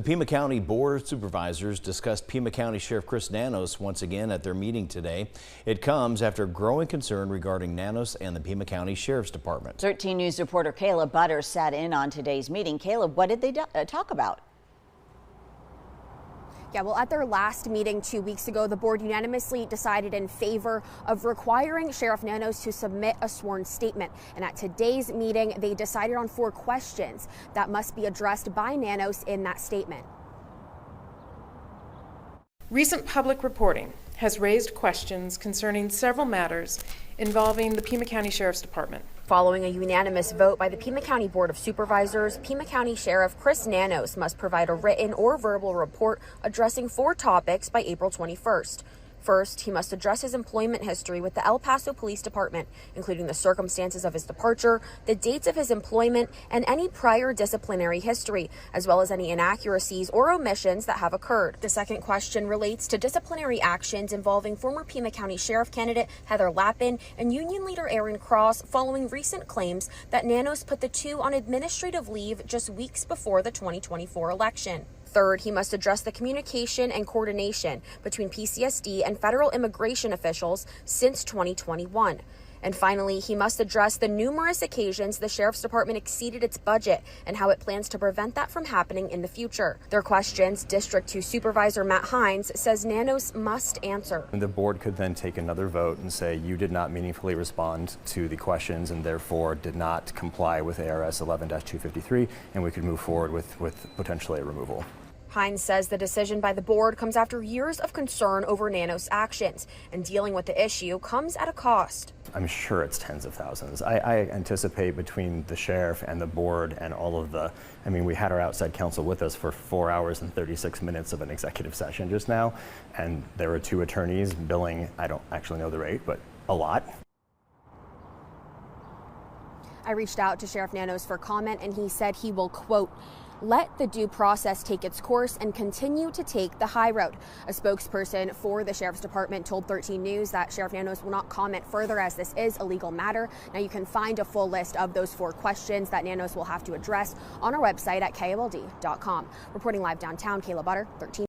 The Pima County Board of Supervisors discussed Pima County Sheriff Chris Nanos once again at their meeting today. It comes after growing concern regarding Nanos and the Pima County Sheriff's Department. 13 News reporter Caleb Butter sat in on today's meeting. Caleb, what did they talk about? Yeah, well, at their last meeting 2 weeks ago, the board unanimously decided in favor of requiring Sheriff Nanos to submit a sworn statement. And at today's meeting, they decided on 4 questions that must be addressed by Nanos in that statement. Recent public reporting has raised questions concerning several matters involving the Pima County Sheriff's Department. Following a unanimous vote by the Pima County Board of Supervisors, Pima County Sheriff Chris Nanos must provide a written or verbal report addressing 4 topics by April 21st. First, he must address his employment history with the El Paso Police Department, including the circumstances of his departure, the dates of his employment, and any prior disciplinary history, as well as any inaccuracies or omissions that have occurred. The second question relates to disciplinary actions involving former Pima County Sheriff candidate Heather Lappin and Union leader Aaron Cross following recent claims that Nanos put the two on administrative leave just weeks before the 2024 election. Third, he must address the communication and coordination between PCSD and federal immigration officials since 2021. And finally, he must address the numerous occasions the Sheriff's Department exceeded its budget and how it plans to prevent that from happening in the future. Their questions, District 2 Supervisor Matt Hines says Nanos must answer. The board could then take another vote and say you did not meaningfully respond to the questions and therefore did not comply with ARS 11-253, and we could move forward with potentially a removal. Hines says the decision by the board comes after years of concern over Nanos' actions, and dealing with the issue comes at a cost. I'm sure it's tens of thousands. I anticipate between the sheriff and the board and all of we had our outside counsel with us for 4 hours and 36 minutes of an executive session just now, and there were 2 attorneys billing, I don't actually know the rate, but a lot. I reached out to Sheriff Nanos for comment, and he said he will, quote, let the due process take its course and continue to take the high road. A spokesperson for the Sheriff's Department told 13 News that Sheriff Nanos will not comment further as this is a legal matter. Now you can find a full list of those 4 questions that Nanos will have to address on our website at KOLD.com. Reporting live downtown, Caleb Butter, 13